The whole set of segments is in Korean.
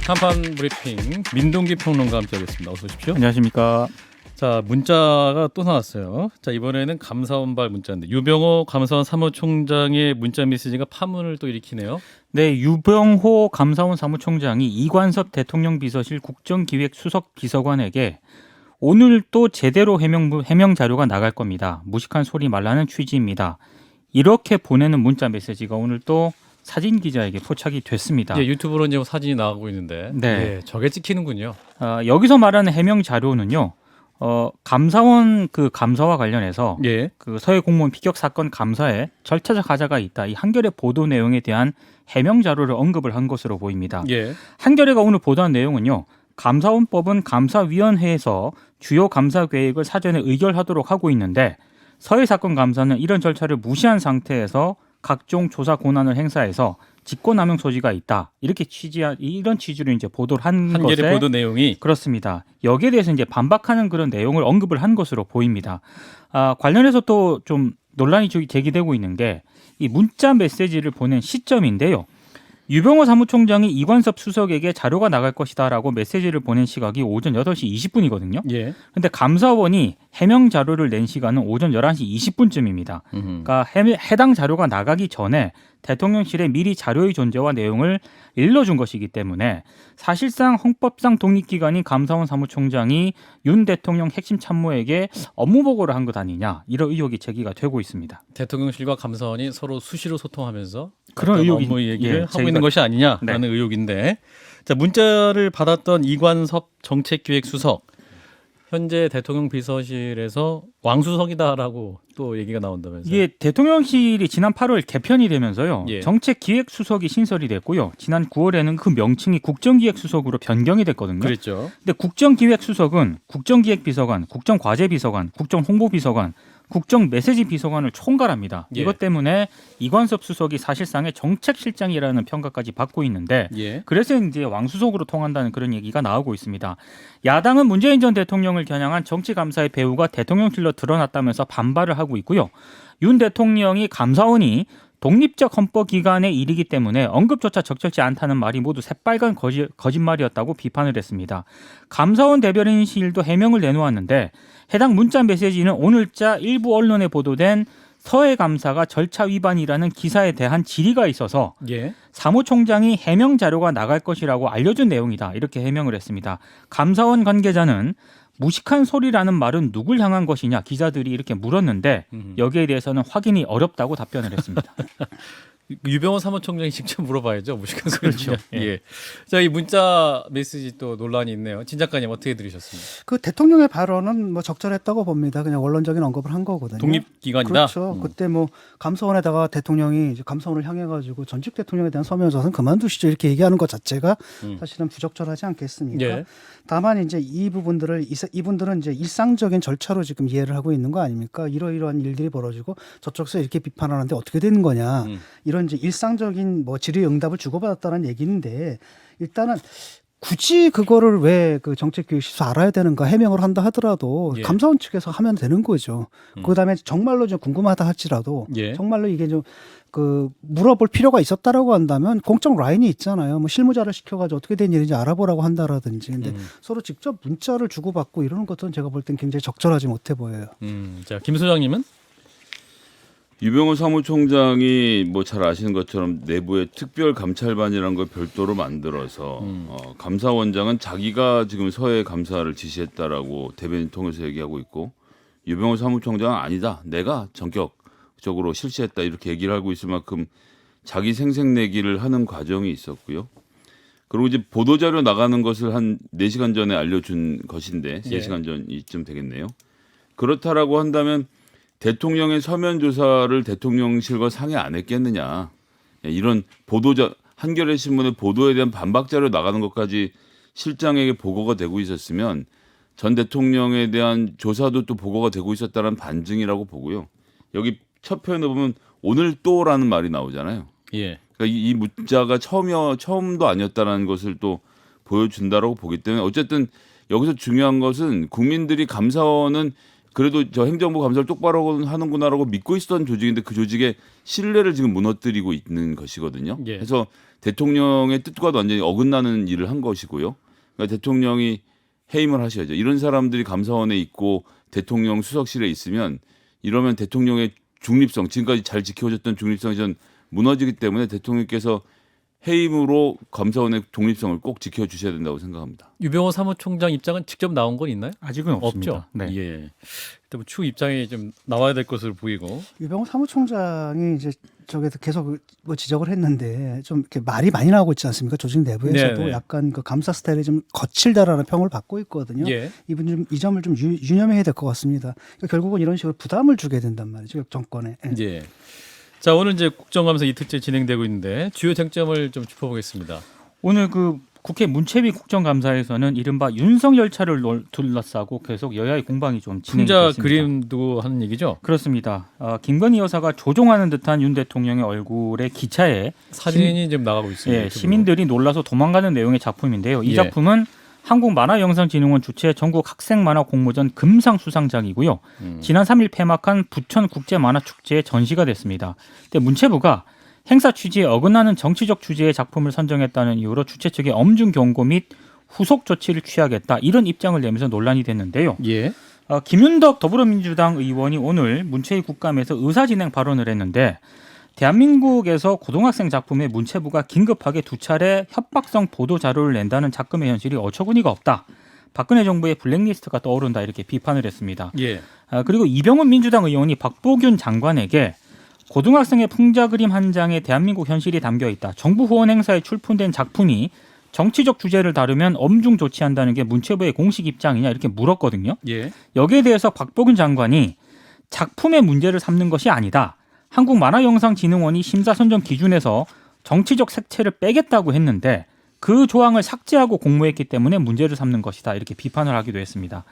한판 브리핑 민동기 평론가 함께하겠습니다. 어서 오십시오. 안녕하십니까. 자, 문자가 또 나왔어요. 자, 이번에는 감사원발 문자인데 유병호 감사원 사무총장의 문자 메시지가 파문을 또 일으키네요. 네, 유병호 감사원 사무총장이 이관섭 대통령 비서실 국정기획수석 비서관에게 오늘 또 제대로 해명 자료가 나갈 겁니다. 무식한 소리 말라는 취지입니다. 이렇게 보내는 문자 메시지가 오늘 또 사진 기자에게 포착이 됐습니다. 예, 유튜브로 이제 사진이 나가고 있는데 네. 예, 저게 찍히는군요. 여기서 말하는 해명 자료는요. 감사원 그 감사와 관련해서 예. 그 서해 공무원 피격 사건 감사에 절차적 하자가 있다. 이 한겨레 보도 내용에 대한 해명 자료를 언급을 한 것으로 보입니다. 예. 한겨레가 오늘 보도한 내용은요. 감사원법은 감사위원회에서 주요 감사 계획을 사전에 의결하도록 하고 있는데 서해 사건 감사는 이런 절차를 무시한 상태에서 각종 조사 권한을 행사해서 직권남용 소지가 있다. 이렇게 이런 취지로 이제 보도를 한 한겨레 것에 보도 내용이 그렇습니다. 여기에 대해서 이제 반박하는 그런 내용을 언급을 한 것으로 보입니다. 관련해서 또 좀 논란이 제기되고 있는 게 이 문자 메시지를 보낸 시점인데요. 유병호 사무총장이 이관섭 수석에게 자료가 나갈 것이다라고 메시지를 보낸 시각이 오전 8시 20분이거든요. 예. 근데 감사원이 해명 자료를 낸 시간은 오전 11시 20분쯤입니다. 그러니까 해당 자료가 나가기 전에 대통령실에 미리 자료의 존재와 내용을 일러준 것이기 때문에 사실상 헌법상 독립기관인 감사원 사무총장이 윤 대통령 핵심 참모에게 업무 보고를 한 것 아니냐 이런 의혹이 제기가 되고 있습니다. 대통령실과 감사원이 서로 수시로 소통하면서 그런 의혹이 업무 얘기를 하고 저희가- 있는 것이 아니냐라는 네. 의혹인데 자, 문자를 받았던 이관섭 정책기획수석 현재 대통령 비서실에서 왕수석이다라고 또 얘기가 나온다면서요. 이게 대통령실이 지난 8월 개편이 되면서요. 예. 정책기획수석이 신설이 됐고요. 지난 9월에는 그 명칭이 국정기획수석으로 변경이 됐거든요. 그랬죠. 근데 국정기획수석은 국정기획비서관, 국정과제비서관, 국정홍보비서관, 국정메시지비서관을 총괄합니다. 예. 이것 때문에 이관섭 수석이 사실상의 정책실장이라는 평가까지 받고 있는데 예. 그래서 이제 왕수석으로 통한다는 그런 얘기가 나오고 있습니다. 야당은 문재인 전 대통령을 겨냥한 정치감사의 배후가 대통령실로 드러났다면서 반발을 하고 있고요. 윤 대통령이 감사원이 독립적 헌법기관의 일이기 때문에 언급조차 적절치 않다는 말이 모두 새빨간 거짓말이었다고 비판을 했습니다. 감사원 대변인실도 해명을 내놓았는데 해당 문자 메시지는 오늘자 일부 언론에 보도된 서해 감사가 절차 위반이라는 기사에 대한 질의가 있어서 예. 사무총장이 해명 자료가 나갈 것이라고 알려준 내용이다. 이렇게 해명을 했습니다. 감사원 관계자는 무식한 소리라는 말은 누굴 향한 것이냐 기자들이 이렇게 물었는데 여기에 대해서는 확인이 어렵다고 답변을 했습니다. 유병호 사무총장이 직접 물어봐야죠. 무식한 소리죠. 그렇죠. 예. 자, 이 문자 메시지 또 논란이 있네요. 진 작가님 어떻게 들으셨습니까? 그 대통령의 발언은 뭐 적절했다고 봅니다. 그냥 원론적인 언급을 한 거거든요. 독립기관이다. 그렇죠. 그때 뭐 감사원에다가 대통령이 이제 감사원을 향해 가지고 전직 대통령에 대한 서면 조사는 그만두시죠 이렇게 얘기하는 것 자체가 사실은 부적절하지 않겠습니까? 예. 다만 이제 이분들은 이제 일상적인 절차로 지금 이해를 하고 있는 거 아닙니까? 이러이러한 일들이 벌어지고 저쪽에서 이렇게 비판하는데 어떻게 되는 거냐? 이런 이제 일상적인 뭐 질의응답을 주고받았다는 얘기인데 일단은 굳이 그거를 왜 그 정책교육실에서 알아야 되는가 해명을 한다 하더라도 예. 감사원 측에서 하면 되는 거죠. 그다음에 정말로 좀 궁금하다 할지라도 예. 정말로 이게 좀 그 물어볼 필요가 있었다라고 한다면 공적 라인이 있잖아요. 뭐 실무자를 시켜가지고 어떻게 된 일인지 알아보라고 한다라든지. 근데 서로 직접 문자를 주고받고 이러는 것은 제가 볼 땐 굉장히 적절하지 못해 보여요. 자, 김 소장님은? 유병호 사무총장이 뭐 잘 아시는 것처럼 내부에 특별 감찰반이라는 걸 별도로 만들어서 감사원장은 자기가 지금 서해 감사를 지시했다라고 대변인 통해서 얘기하고 있고 유병호 사무총장은 아니다. 내가 전격적으로 실시했다 이렇게 얘기를 하고 있을 만큼 자기 생색내기를 하는 과정이 있었고요. 그리고 이제 보도자료 나가는 것을 한 4시간 전에 알려준 것인데 3시간 전이쯤 되겠네요. 그렇다라고 한다면 대통령의 서면 조사를 대통령실과 상의 안 했겠느냐. 이런 한겨레 신문의 보도에 대한 반박 자료 나가는 것까지 실장에게 보고가 되고 있었으면 전 대통령에 대한 조사도 또 보고가 되고 있었다는 반증이라고 보고요. 여기 첫 표현에 보면 오늘 또라는 말이 나오잖아요. 예. 그러니까 이 문자가 처음도 아니었다는 것을 또 보여준다라고 보기 때문에 어쨌든 여기서 중요한 것은 국민들이 감사원은 그래도 저 행정부 감사를 똑바로 하는구나라고 믿고 있었던 조직인데 그 조직의 신뢰를 지금 무너뜨리고 있는 것이거든요. 예. 그래서 대통령의 뜻과도 완전히 어긋나는 일을 한 것이고요. 그러니까 대통령이 해임을 하셔야죠. 이런 사람들이 감사원에 있고 대통령 수석실에 있으면 이러면 대통령의 중립성, 지금까지 잘 지켜졌던 중립성이 전 무너지기 때문에 대통령께서 해임으로 감사원의 독립성을 꼭 지켜주셔야 된다고 생각합니다. 유병호 사무총장 입장은 직접 나온 건 있나요? 아직은 없습니다. 없죠. 네. 예. 일단 뭐 추후 입장이 좀 나와야 될 것으로 보이고. 유병호 사무총장이 이제 저기서 계속 뭐 지적을 했는데 좀 이렇게 말이 많이 나오고 있지 않습니까? 조직 내부에서도 네네. 약간 그 감사 스타일이 좀 거칠다라는 평을 받고 있거든요. 예. 이분 좀 이 점을 좀 유념해야 될 것 같습니다. 그러니까 결국은 이런 식으로 부담을 주게 된단 말이죠, 정권에. 예. 예. 자, 오늘 이제 국정감사 이틀째 진행되고 있는데 주요 쟁점을 좀 짚어보겠습니다. 오늘 그 국회 문체위 국정감사에서는 이른바 윤석 열차를 둘러싸고 계속 여야의 공방이 좀 풍자 진행됐습니다. 그림도 하는 얘기죠. 그렇습니다. 김건희 여사가 조종하는 듯한 윤 대통령의 얼굴에 기차에 사진이 지금 나가고 있습니다. 예, 시민들이 놀라서 도망가는 내용의 작품인데요. 이 예. 작품은 한국만화영상진흥원 주최 전국 학생만화 공모전 금상 수상작이고요. 지난 3일 폐막한 부천국제만화축제에 전시가 됐습니다. 근데 문체부가 행사 취지에 어긋나는 정치적 주제의 작품을 선정했다는 이유로 주최 측에 엄중 경고 및 후속 조치를 취하겠다 이런 입장을 내면서 논란이 됐는데요. 예. 김윤덕 더불어민주당 의원이 오늘 문체위 국감에서 의사진행 발언을 했는데 대한민국에서 고등학생 작품에 문체부가 긴급하게 2차례 협박성 보도 자료를 낸다는 작금의 현실이 어처구니가 없다. 박근혜 정부의 블랙리스트가 떠오른다 이렇게 비판을 했습니다. 예. 그리고 이병헌 민주당 의원이 박보균 장관에게 고등학생의 풍자 그림 한 장에 대한민국 현실이 담겨 있다. 정부 후원 행사에 출품된 작품이 정치적 주제를 다루면 엄중 조치한다는 게 문체부의 공식 입장이냐 이렇게 물었거든요. 예. 여기에 대해서 박보균 장관이 작품의 문제를 삼는 것이 아니다. 한국만화영상진흥원이 심사 선정 기준에서 정치적 색채를 빼겠다고 했는데 그 조항을 삭제하고 공모했기 때문에 문제를 삼는 것이다. 이렇게 비판을 하기도 했습니다.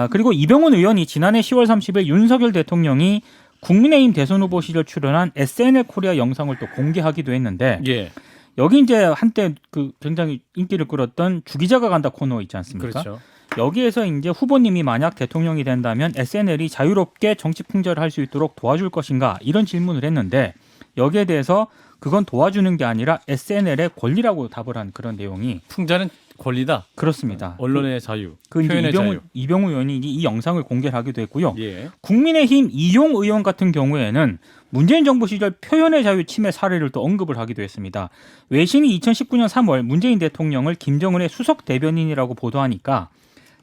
그리고 이병헌 의원이 지난해 10월 30일 윤석열 대통령이 국민의힘 대선 후보 시절 출연한 SNL 코리아 영상을 또 공개하기도 했는데 예. 여기 이제 한때 그 굉장히 인기를 끌었던 주기자가 간다 코너 있지 않습니까? 그렇죠. 여기에서 이제 후보님이 만약 대통령이 된다면 SNL이 자유롭게 정치 풍자를 할 수 있도록 도와줄 것인가 이런 질문을 했는데 여기에 대해서 그건 도와주는 게 아니라 SNL의 권리라고 답을 한 그런 내용이 풍자는 권리다. 그렇습니다. 언론의 자유, 그 이제 표현의 자유. 이병우 의원이 이 영상을 공개를 하기도 했고요. 예. 국민의힘 이용 의원 같은 경우에는 문재인 정부 시절 표현의 자유 침해 사례를 또 언급을 하기도 했습니다. 외신이 2019년 3월 문재인 대통령을 김정은의 수석 대변인이라고 보도하니까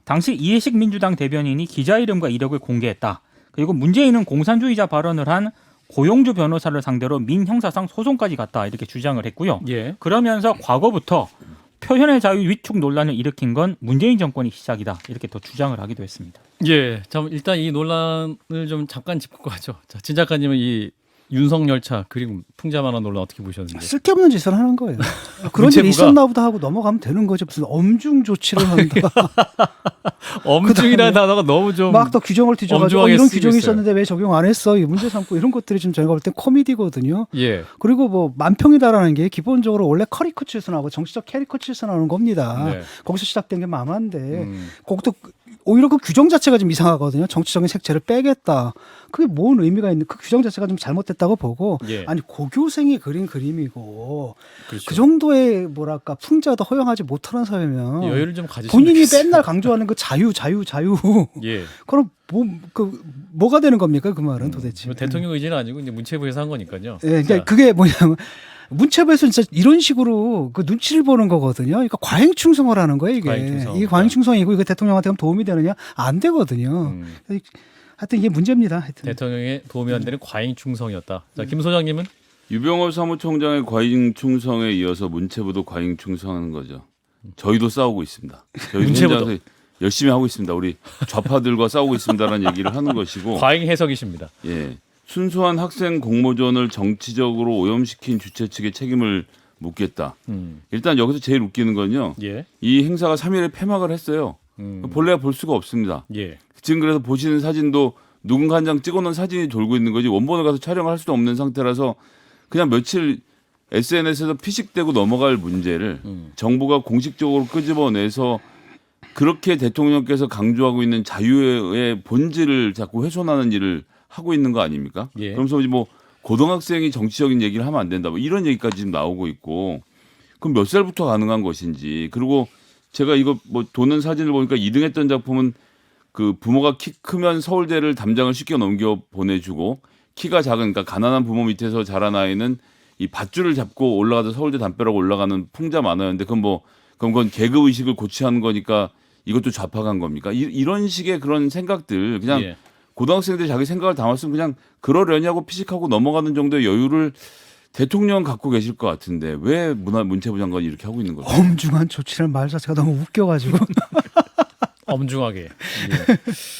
당시 이해식 민주당 대변인이 기자 이름과 이력을 공개했다. 그리고 문재인은 공산주의자 발언을 한 고용주 변호사를 상대로 민형사상 소송까지 갔다 이렇게 주장을 했고요. 예. 그러면서 과거부터 표현의 자유 위축 논란을 일으킨 건 문재인 정권이 시작이다 이렇게 또 주장을 하기도 했습니다. 예. 자, 일단 이 논란을 좀 잠깐 짚고 가죠. 자, 진 작가님은 이 윤석 열차 그리고 풍자 만화 논란 어떻게 보셨는지. 쓸데없는 짓을 하는 거예요. 그런 일이 있었나 보다 하고 넘어가면 되는 거죠. 무슨 엄중 조치를 한다. 엄중이라는 단어가 너무 좀 막 또 규정을 뒤져가지고 엄중하게 이런 쓰고 규정이 있어요. 있었는데 왜 적용 안 했어? 이 문제 삼고 이런 것들이 지금 저희가 볼 때 코미디거든요. 예. 그리고 뭐 만평이다라는 게 기본적으로 원래 커리커처에서 나오고 정치적 캐리커처에서 나오는 겁니다. 네. 거기서 시작된 게 만화인데 거기도 오히려 그 규정 자체가 좀 이상하거든요. 정치적인 색채를 빼겠다. 그게 뭔 의미가 있는? 그 규정 자체가 좀 잘못됐다고 보고 예. 아니 고교생이 그린 그림이고 그렇죠. 그 정도의 뭐랄까 풍자도 허용하지 못하는 사회면 여유를 좀 가지시면 본인이 좋겠어요. 맨날 강조하는 그 자유 예. 그럼 뭐가 되는 겁니까 그 말은 도대체? 뭐 대통령 의지는 아니고 이제 문체부에서 한 거니까요. 예, 그러니까 자, 그게 뭐냐면 문체부에서 진짜 이런 식으로 그 눈치를 보는 거거든요. 그러니까 과잉 충성을 하는 거예요 이게. 과잉충성. 이게 과잉 충성이고 이거 대통령한테 그럼 도움이 되느냐? 안 되거든요. 하여튼 이게 문제입니다. 하여튼. 대통령에 도움이 안 되는 과잉 충성이었다. 자, 김 소장님은 유병호 사무총장의 과잉 충성에 이어서 문체부도 과잉 충성하는 거죠. 저희도 싸우고 있습니다. 저희 문체부도. 현장에서 열심히 하고 있습니다. 우리 좌파들과 싸우고 있습니다라는 얘기를 하는 것이고, 과잉 해석이십니다. 예, 순수한 학생 공모전을 정치적으로 오염시킨 주최 측의 책임을 묻겠다. 일단 여기서 제일 웃기는 건요. 예. 이 행사가 3일에 폐막을 했어요. 본래 볼 수가 없습니다. 예. 지금 그래서 보시는 사진도 누군가 한 장 찍어놓은 사진이 돌고 있는 거지 원본을 가서 촬영할 수도 없는 상태라서 그냥 며칠 SNS에서 피식대고 넘어갈 문제를 정부가 공식적으로 끄집어내서 그렇게 대통령께서 강조하고 있는 자유의 본질을 자꾸 훼손하는 일을 하고 있는 거 아닙니까? 예. 그러면서 이제 뭐 고등학생이 정치적인 얘기를 하면 안 된다. 뭐 이런 얘기까지 지금 나오고 있고 그럼 몇 살부터 가능한 것인지 그리고 제가 이거 뭐 도는 사진을 보니까 2등 했던 작품은 그 부모가 키 크면 서울대를 담장을 쉽게 넘겨 보내주고 키가 작은 그러니까 가난한 부모 밑에서 자란 아이는 이 밧줄을 잡고 올라가서 서울대 담벼락 올라가는 풍자 만화였는데 그건 계급 의식을 고취하는 거니까 이것도 좌파간 겁니까? 이런 식의 그런 생각들 그냥 예. 고등학생들이 자기 생각을 담았으면 그냥 그러려냐고 피식하고 넘어가는 정도의 여유를 대통령 갖고 계실 것 같은데 왜 문체부 장관이 이렇게 하고 있는 걸까요? 엄중한 조치라는 말 자체가 너무 웃겨가지고 엄중하게.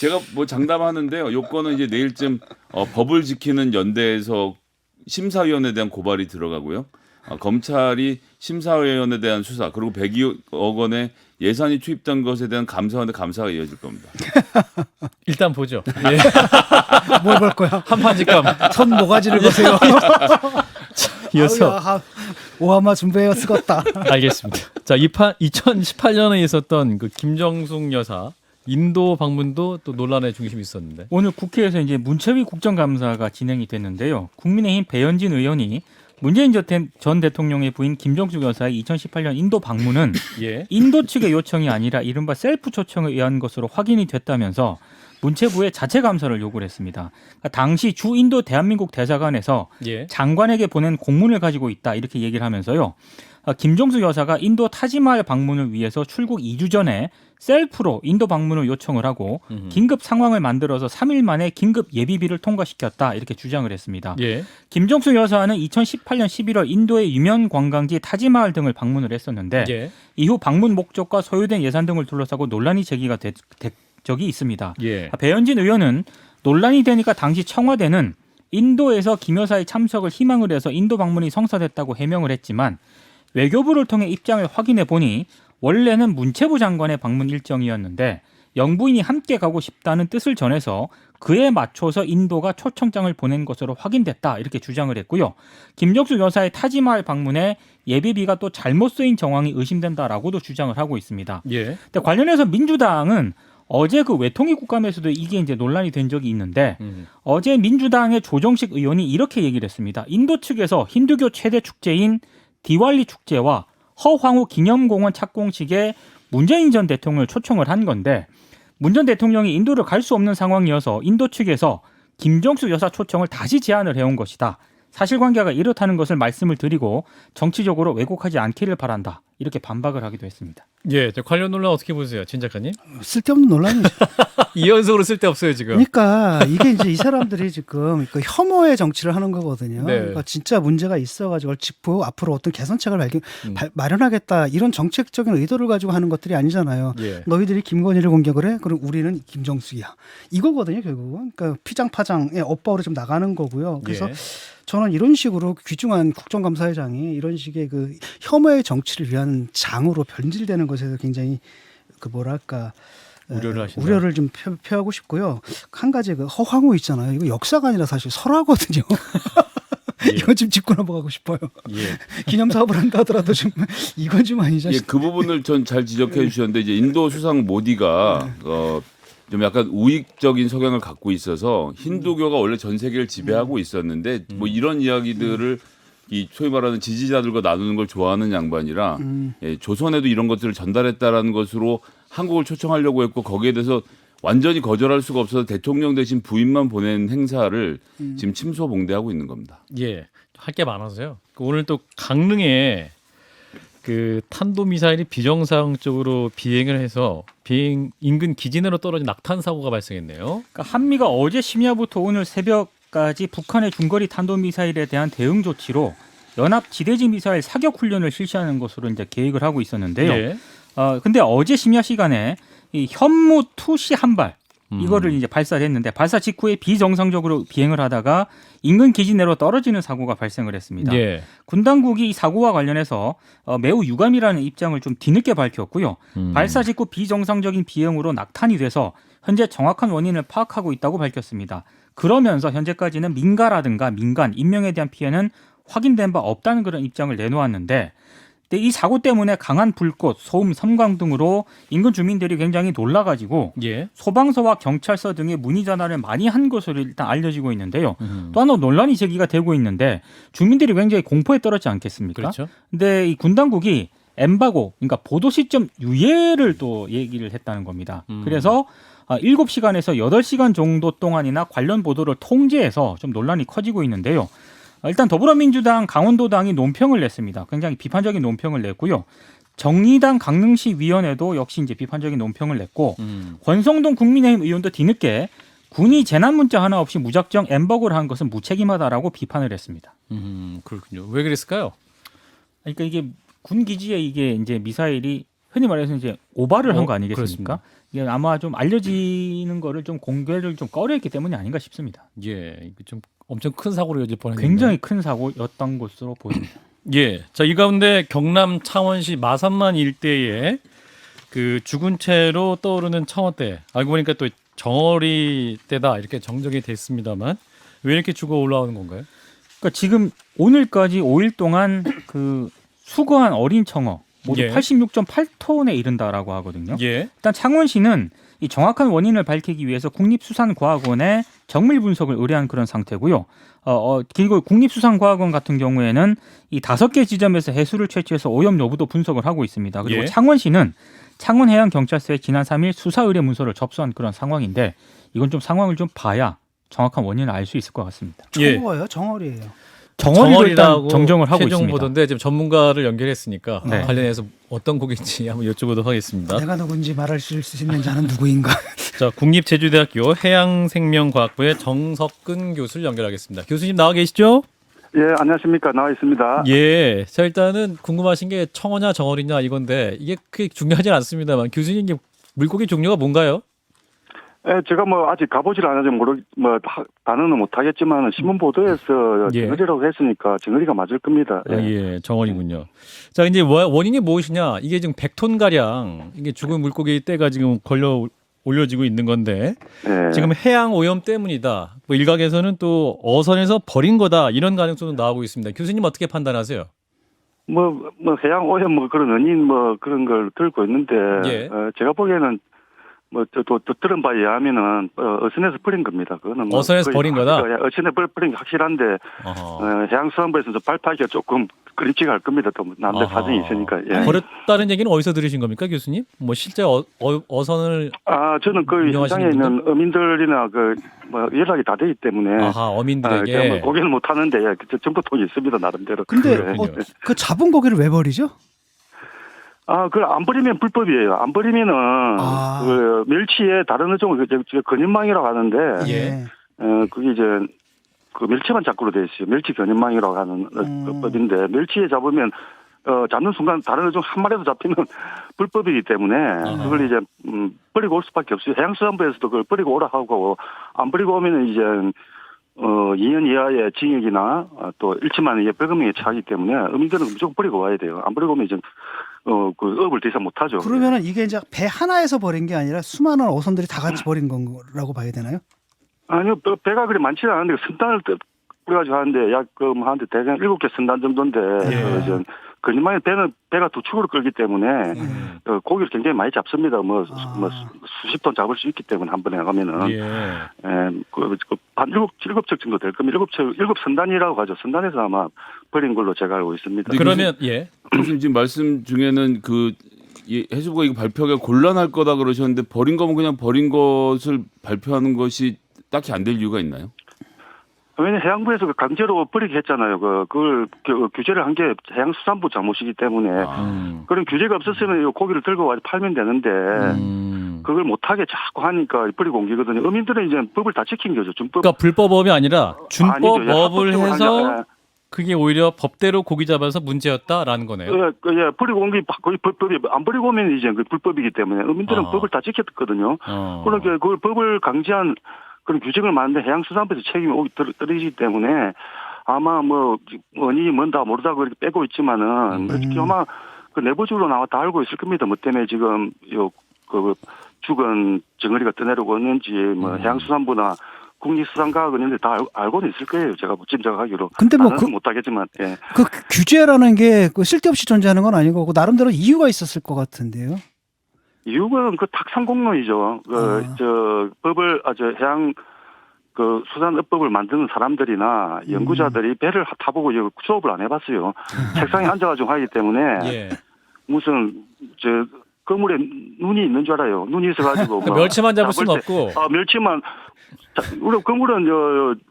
제가 뭐 장담하는데요. 요건은 이제 내일쯤 법을 지키는 연대에서 심사위원회에 대한 고발이 들어가고요. 검찰이 심사위원회에 대한 수사 그리고 100억 원의 예산이 투입된 것에 대한 감사원의 감사가 이어질 겁니다. 일단 보죠. 예. 뭘 볼 거야? 한판 직감. 손 모가지를 보세요. 이어서 아우야, 오하마 준비해야 쓰겄다. 알겠습니다. 자, 2018년에 있었던 그 김정숙 여사 인도 방문도 또 논란의 중심이 있었는데. 오늘 국회에서 이제 문체위 국정감사가 진행이 됐는데요. 국민의힘 배현진 의원이 문재인 전 대통령의 부인 김정숙 여사의 2018년 인도 방문은 예. 인도 측의 요청이 아니라 이른바 셀프 초청에 의한 것으로 확인이 됐다면서 문체부에 자체 감사를 요구를 했습니다. 그러니까 당시 주 인도 대한민국 대사관에서 예. 장관에게 보낸 공문을 가지고 있다 이렇게 얘기를 하면서요. 김정숙 여사가 인도 타지마할 방문을 위해서 출국 2주 전에 셀프로 인도 방문을 요청을 하고 긴급 상황을 만들어서 3일 만에 긴급 예비비를 통과시켰다 이렇게 주장을 했습니다. 예. 김정숙 여사는 2018년 11월 인도의 유명 관광지 타지마할 등을 방문을 했었는데 예. 이후 방문 목적과 소요된 예산 등을 둘러싸고 논란이 제기가 된 적이 있습니다. 예. 배현진 의원은 논란이 되니까 당시 청와대는 인도에서 김 여사의 참석을 희망을 해서 인도 방문이 성사됐다고 해명을 했지만 외교부를 통해 입장을 확인해 보니 원래는 문체부 장관의 방문 일정이었는데 영부인이 함께 가고 싶다는 뜻을 전해서 그에 맞춰서 인도가 초청장을 보낸 것으로 확인됐다 이렇게 주장을 했고요. 김정숙 여사의 타지마할 방문에 예비비가 또 잘못 쓰인 정황이 의심된다라고도 주장을 하고 있습니다. 예. 근데 관련해서 민주당은 어제 그 외통위 국감에서도 이게 이제 논란이 된 적이 있는데 어제 민주당의 조정식 의원이 이렇게 얘기를 했습니다. 인도 측에서 힌두교 최대 축제인 디왈리 축제와 허황후 기념공원 착공식에 문재인 전 대통령을 초청을 한 건데 문 전 대통령이 인도를 갈 수 없는 상황이어서 인도 측에서 김정숙 여사 초청을 다시 제안을 해온 것이다. 사실관계가 이렇다는 것을 말씀을 드리고 정치적으로 왜곡하지 않기를 바란다. 이렇게 반박을 하기도 했습니다. 예. 저 관련 논란 어떻게 보세요, 진 작가님? 쓸데없는 논란이죠. 이연속으로 쓸데없어요 지금. 그러니까 이게 이제 이 사람들이 지금 그 혐오의 정치를 하는 거거든요. 네. 그러니까 진짜 문제가 있어가지고 그걸 짚고 앞으로 어떤 개선책을 마련하겠다 이런 정책적인 의도를 가지고 하는 것들이 아니잖아요. 예. 너희들이 김건희를 공격을 해? 그럼 우리는 김정숙이야. 이거거든요 결국은. 그러니까 피장파장의 엇바로 좀 나가는 거고요. 그래서 예. 저는 이런 식으로 귀중한 국정감사회장이 이런 식의 그 혐오의 정치를 위한 장으로 변질되는 것에서 굉장히 그 뭐랄까 우려를 하신다. 우려를 좀 표하고 싶고요. 한 가지 그 허황후 있잖아요. 이거 역사가 아니라 사실 설화거든요. 예. 이거 좀 짚고 넘어가고 싶어요. 예. 기념 사업을 한다 하더라도 좀 이건 좀 아니죠. 예, 그 부분을 전 잘 지적해 주셨는데 이제 인도 수상 모디가 좀 약간 우익적인 성향을 갖고 있어서 힌두교가 원래 전 세계를 지배하고 있었는데 뭐 이런 이야기들을 이 소위 말하는 지지자들과 나누는 걸 좋아하는 양반이라 예, 조선에도 이런 것들을 전달했다라는 것으로 한국을 초청하려고 했고 거기에 대해서 완전히 거절할 수가 없어서 대통령 대신 부인만 보낸 행사를 지금 침소봉대하고 있는 겁니다. 예. 할 게 많아서요. 오늘 또 강릉에 그 탄도미사일이 비정상적으로 비행을 해서 비행 인근 기진으로 떨어진 낙탄 사고가 발생했네요. 그러니까 한미가 어제 심야부터 오늘 새벽까지 북한의 중거리 탄도미사일에 대한 대응 조치로 연합 지대지 미사일 사격 훈련을 실시하는 것으로 이제 계획을 하고 있었는데요. 예. 근데 어제 심야 시간에 이 현무 투시 한 발 이거를 이제 발사를 했는데 발사 직후에 비정상적으로 비행을 하다가 인근 기지 내로 떨어지는 사고가 발생을 했습니다. 예. 군 당국이 이 사고와 관련해서 매우 유감이라는 입장을 좀 뒤늦게 밝혔고요. 발사 직후 비정상적인 비행으로 낙탄이 돼서 현재 정확한 원인을 파악하고 있다고 밝혔습니다. 그러면서 현재까지는 민가라든가 민간, 인명에 대한 피해는 확인된 바 없다는 그런 입장을 내놓았는데 근데 이 사고 때문에 강한 불꽃, 소음, 섬광 등으로 인근 주민들이 굉장히 놀라가지고 예. 소방서와 경찰서 등에 문의 전화를 많이 한 것으로 일단 알려지고 있는데요. 음. 또 하나 논란이 제기가 되고 있는데 주민들이 굉장히 공포에 떨었지 않겠습니까? 그렇죠. 근데 이 군 당국이 엠바고, 그러니까 보도 시점 유예를 또 얘기를 했다는 겁니다. 그래서 7시간에서 8시간 정도 동안이나 관련 보도를 통제해서 좀 논란이 커지고 있는데요. 일단 더불어민주당 강원도당이 논평을 냈습니다. 굉장히 비판적인 논평을 냈고요. 정의당 강릉시 위원회도 역시 이제 비판적인 논평을 냈고 권성동 국민의힘 의원도 뒤늦게 군이 재난 문자 하나 없이 무작정 엠버고를 한 것은 무책임하다라고 비판을 했습니다. 그렇군요. 왜 그랬을까요? 그러니까 이게 군 기지에 이게 이제 미사일이 흔히 말해서 이제 오발을 한 거 아니겠습니까? 그렇습니다. 이게 아마 좀 알려지는 거를 좀 공개를 좀 꺼려했기 때문이 아닌가 싶습니다. 예, 이거 좀 엄청 큰 사고로 이어질 뻔했는데. 굉장히 큰 사고였던 것으로 보입니다. 예. 자, 이 가운데 경남 창원시 마산만 일대에 그 죽은 채로 떠오르는 청어대. 알고 보니까 또 정어리 때다 이렇게 정정이 됐습니다만 왜 이렇게 죽어 올라오는 건가요? 그러니까 지금 오늘까지 5일 동안 그 수거한 어린 청어 모두 예. 86.8톤에 이른다라고 하거든요. 예. 일단 창원시는 이 정확한 원인을 밝히기 위해서 국립수산과학원에 정밀 분석을 의뢰한 그런 상태고요. 그리고 국립수산과학원 같은 경우에는 이 5개 지점에서 해수를 채취해서 오염 여부도 분석을 하고 있습니다. 그리고 예. 창원시는 창원해양경찰서에 지난 3일 수사 의뢰 문서를 접수한 그런 상황인데 이건 좀 상황을 좀 봐야 정확한 원인을 알 수 있을 것 같습니다. 예. 청어예요, 정어리예요. 정어리로 일단 정어리라고 정정을 하고 최종 있습니다. 보던데 지금 전문가를 연결했으니까 네. 관련해서 어떤 곡인지 한번 여쭤보도록 하겠습니다. 내가 누군지 말할 수 있는 자는 누구인가? 자, 국립제주대학교 해양생명과학부의 정석근 교수를 연결하겠습니다. 교수님 나와 계시죠? 예, 안녕하십니까. 나와 있습니다. 예. 자, 일단은 궁금하신 게 청어냐 정어리냐 이건데 이게 크게 중요하진 않습니다만 교수님 이게 물고기 종류가 뭔가요? 예, 제가 뭐 아직 가보질 않아서 단어는 못하겠지만 신문 보도에서 예. 정어리라고 했으니까 정어리가 맞을 겁니다. 아, 예, 정어리군요. 자, 이제 원인이 무엇이냐? 이게 지금 100톤 가량 이게 죽은 물고기 떼가 지금 걸려 올려지고 있는 건데 예. 지금 해양 오염 때문이다. 뭐 일각에서는 또 어선에서 버린 거다 이런 가능성도 나오고 있습니다. 교수님 어떻게 판단하세요? 뭐 해양 오염 뭐 그런 원인 뭐 그런 걸 들고 있는데 예. 제가 보기에는 또 들은 바에 의하면은 어선에서 버린 겁니다. 그거는 뭐 어선에서 거의 버린 거다? 어선에 버린 게 확실한데 해양수산부에서 발파하기가 조금 그림치가 할 겁니다. 또 남들 아하. 사정이 있으니까. 예. 버렸다는 얘기는 어디서 들으신 겁니까, 교수님? 뭐 실제 어선을 저는 그 운영하시는 현장에 있는 어민들이나 연락이 다 되기 때문에 아하 어민들에게 제가 뭐 고기는 못 하는데 정보통이 있습니다 나름대로. 근데 그렇군요. 그 잡은 고기를 왜 버리죠? 그걸 안 버리면 불법이에요. 안 버리면은 그 멸치의 다른 어종을 근인망이라고 하는데 예. 그게 이제 그 멸치만 잡고로 돼 있어요. 멸치 근인망이라고 하는 법인데 멸치에 잡으면 잡는 순간 다른 어종 한 마리도 잡히면 불법이기 때문에 그걸 이제 버리고 올 수밖에 없어요. 해양수산부에서도 그걸 버리고 오라 하고 안 버리고 오면은 이제 2년 이하의 징역이나 또 1천만 원의 벌금에 처하기 때문에 어민들은 무조건 버리고 와야 돼요. 안 버리고 오면 이제 그 업을 더 이상 못 하죠. 그러면은 이게 이제 배 하나에서 버린 게 아니라 수많은 어선들이 다 같이 버린 거라고 봐야 되나요? 아니요, 배가 그리 많지는 않은데 선단을 뿌려가지고 하는데 약 하는데 대략 7개 선단 정도인데 이제 그니만 배가 두 축으로 끌기 때문에 고기를 굉장히 많이 잡습니다. 수십 톤 잡을 수 있기 때문에 한 번에 나가면은 한 7척 정도 될 겁니다. 7 선단이라고 하죠. 선단에서 아마 버린 걸로 제가 알고 있습니다. 그러면 예. 교수님 지금 말씀 중에는 해수부가 이거 발표하기가 곤란할 거다 그러셨는데 버린 거면 그냥 버린 것을 발표하는 것이 딱히 안 될 이유가 있나요? 왜냐면 해양부에서 강제로 버리게 했잖아요. 그걸 규제를 한 게 해양수산부 잘못이기 때문에 그런 규제가 없었으면 이 고기를 들고 와서 팔면 되는데 그걸 못하게 자꾸 하니까 버리고 옮기거든요. 어민들은 이제 법을 다 지킨 거죠. 준법. 그러니까 불법업이 아니라 준법업을 합법적으로 해서 그게 오히려 법대로 고기 잡아서 문제였다라는 거네요. 예, 버리고 온 게 거의 불법이 안 버리고 오면 이제 그 불법이기 때문에 어민들은 법을 다 지켰거든요. 그러니까 그걸 법을 강제한 그런 규정을 만드는데 해양수산부에서 책임이 떨어지기 때문에 아마 원인이 뭔다 모르다 그렇게 빼고 있지만은 아마 그 내부적으로 나와 다 알고 있을 겁니다. 뭐 때문에 지금 죽은 정어리가 떠내려고 했는지 해양수산부나 국립수산과학원인데 다 알고는 있을 거예요. 제가 짐작하기로. 근데 뭐 나는 못하겠지만. 예. 그 규제라는 게 그 쓸데없이 존재하는 건 아니고 나름대로 이유가 있었을 것 같은데요. 이유는 그 탁상공론이죠. 저 법을 저 해양 그 수산업법을 만드는 사람들이나 연구자들이 배를 타보고 수업을 안 해봤어요. 책상에 앉아가지고 하기 때문에 예. 무슨 저 그물에 눈이 있는 줄 알아요. 눈이 있어가지고 뭐 멸치만 잡을 수는 잡을 때, 없고. 멸치만 우리 그물은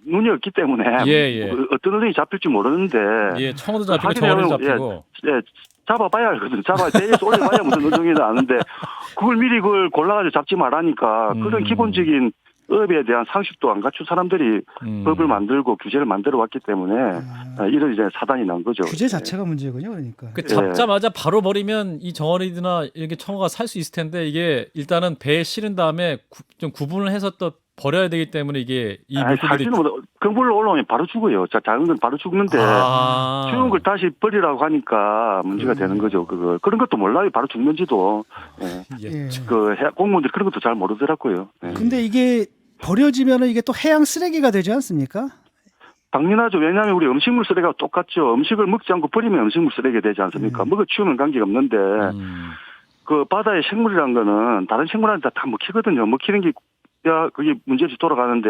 눈이 없기 때문에 예. 어떤 어종이 잡힐지 모르는데 예, 청어도 잡히고 하긴 정어도 해요. 잡히고. 예, 잡아봐야 알거든. 잡아야 대에서 올려봐야 무슨 어종인지 아는데 그걸 미리 그걸 골라가지고 잡지 말라니까 그런 기본적인 업에 대한 상식도 안 갖춘 사람들이 법을 만들고 규제를 만들어 왔기 때문에 이런 이제 사단이 난 거죠. 규제 자체가 문제군요, 그러니까. 그 잡자마자 바로 버리면 이 정어리나 이렇게 청어가 살 수 있을 텐데 이게 일단은 배에 실은 다음에 좀 구분을 해서 또 버려야 되기 때문에 이게 이 물고기들이 사실은 그물로 올라오면 바로 죽어요. 작은 건 바로 죽는데 죽은 걸 다시 버리라고 하니까 문제가 되는 거죠. 그런 것도 몰라요. 바로 죽는지도. 예. 그 공무원들이 그런 것도 잘 모르더라고요. 예. 근데 이게 버려지면은 이게 또 해양 쓰레기가 되지 않습니까? 당연하죠. 왜냐하면 우리 음식물 쓰레기가 똑같죠. 음식을 먹지 않고 버리면 음식물 쓰레기가 되지 않습니까? 먹어 치우면 관계가 없는데 그 바다의 생물이란 거는 다른 생물한테 다 먹히거든요. 먹히는 게 그게 문제없이 돌아가는데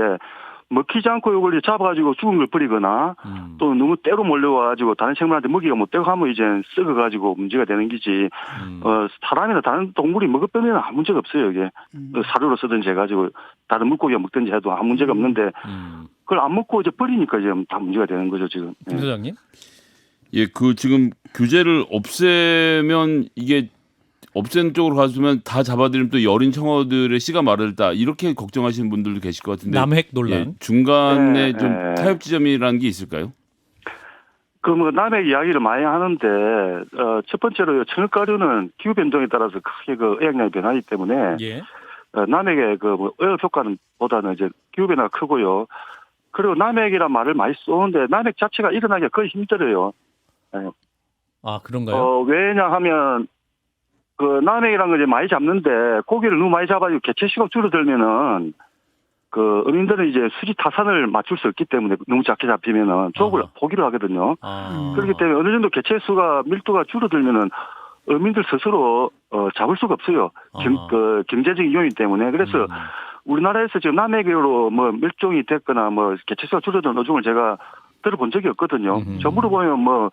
먹히지 않고 이걸 잡아가지고 죽은 걸 버리거나 또 너무 때로 몰려와가지고 다른 생물한테 먹이가 못 되고 하면 이제 썩어가지고 문제가 되는 거지. 사람이나 다른 동물이 먹으면 아무 문제가 없어요. 이게 사료로 쓰든지 해가지고 다른 물고기가 먹든지 해도 아무 문제가 없는데 그걸 안 먹고 이제 버리니까 이제 다 문제가 되는 거죠 지금. 김 소장님? 예, 그 지금 규제를 없애면 이게 없애는 쪽으로 가주면 다 잡아들이면 또 여린 청어들의 씨가 마르다 이렇게 걱정하시는 분들도 계실 것 같은데 남획 논란. 예, 중간에 좀 타협 지점이라는 게 있을까요? 그 뭐 남획 이야기를 많이 하는데 첫 번째로 청역가류는 기후 변동에 따라서 크게 그 어획량이 변하기 때문에 예. 남획의 그 어획 효과는 보다는 이제 기후 변화가 크고요. 그리고 남획이란 말을 많이 쏘는데 남획 자체가 일어나기가 거의 힘들어요. 아 그런가요? 왜냐하면 그 남획이란 걸 이제 많이 잡는데 고기를 너무 많이 잡아가지고 개체수가 줄어들면은 그 어민들은 이제 수지 타산을 맞출 수 없기 때문에 너무 작게 잡히면은 조업을 포기를 하거든요. 그렇기 때문에 어느 정도 개체수가 밀도가 줄어들면은 어민들 스스로 잡을 수가 없어요. 경제적 이용이 때문에. 그래서 우리나라에서 지금 남획으로 뭐 멸종이 됐거나 뭐 개체수가 줄어든 어종을 제가 들어본 적이 없거든요. 전부로 보면 뭐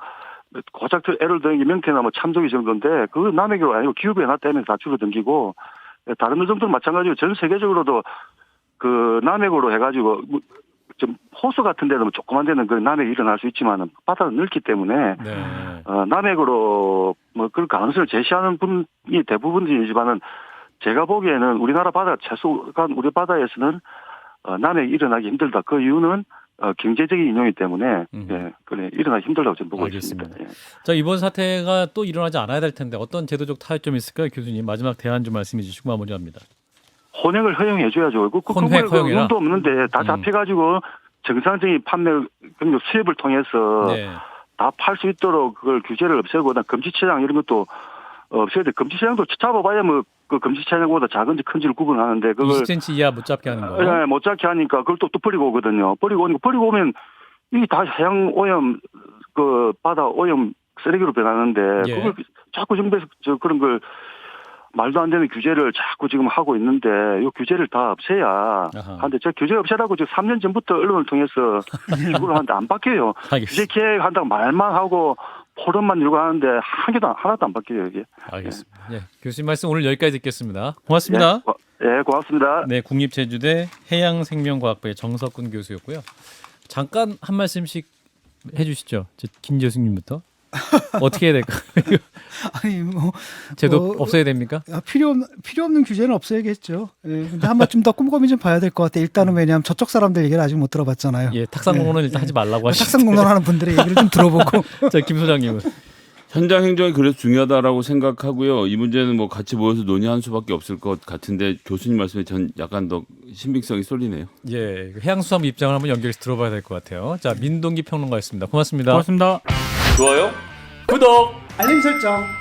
고작 애를 드는 게 명태나 뭐 참조기 정도인데 그 남획으로 아니고 기후변화 때문에 다 줄어든기고 다른 어종들은 마찬가지로 전 세계적으로도 그 남획으로 해가지고 좀 호수 같은 데는 조그만 데는 그 남획이 일어날 수 있지만은 바다는 넓기 때문에 남획으로 뭐 그런 가능성을 제시하는 분이 대부분이지만은 제가 보기에는 우리나라 바다 최소한 우리 바다에서는 남획이 일어나기 힘들다. 그 이유는 경제적인 인용이기 때문에 그래 일어나기 힘들다고 저는 보고 있습니다. 예. 자 이번 사태가 또 일어나지 않아야 될 텐데 어떤 제도적 타협점이 있을까요, 교수님? 마지막 대안 좀 말씀해 주시고 마무리합니다. 혼획을 허용해줘야죠. 혼획 허용이라? 눈도 없는데 다 잡혀가지고 정상적인 판매 그리고 수입을 통해서 다 팔 수 있도록 그걸 규제를 없애고 금지체장 이런 것도 없애야 돼. 금지체장도 잡아봐야 뭐 그 금지체장보다 작은지 큰지를 구분하는데 그걸 20cm 이하 못 잡게 하는 거. 네, 못 잡게 하니까 그걸 또 버리고 오거든요. 버리고 오면 이게 다 해양 오염 그 바다 오염 쓰레기로 변하는데 그걸 자꾸 정부에서 그런 걸 말도 안 되는 규제를 자꾸 지금 하고 있는데 이 규제를 다 없애야 하는데 저 규제 없애라고 지금 3년 전부터 언론을 통해서 요구를 하는데 안 바뀌어요. 규제 계획한다고 말만 하고 포럼만 이러고 하는데 한 개도 하나도 안 바뀌어요 이게. 알겠습니다. 예, 교수님 말씀 오늘 여기까지 듣겠습니다. 고맙습니다. 네, 고맙습니다. 네, 국립제주대 해양생명과학부의 정석근 교수였고요. 잠깐 한 말씀씩 해주시죠. 김 교수님부터. 어떻게 해야 될까요? 아니 뭐 제도 없어야 됩니까? 필요 없는 규제는 없어야겠죠. 예, 근데 한번 좀 더 꼼꼼히 좀 봐야 될 것 같아요. 일단은 왜냐하면 저쪽 사람들 얘기를 아직 못 들어봤잖아요. 예, 탁상공론은 일단 하지 말라고 하시죠. 탁상공론하는 분들의 얘기를 좀 들어보고. 자, 김 소장님은 현장 행정이 그래서 중요하다라고 생각하고요. 이 문제는 뭐 같이 모여서 논의할 수밖에 없을 것 같은데 교수님 말씀에 전 약간 더 신빙성이 쏠리네요. 예, 해양수산부 입장을 한번 연결해서 들어봐야 될 것 같아요. 자, 민동기 평론가였습니다. 고맙습니다. 고맙습니다. 좋아요, 구독, 알림 설정.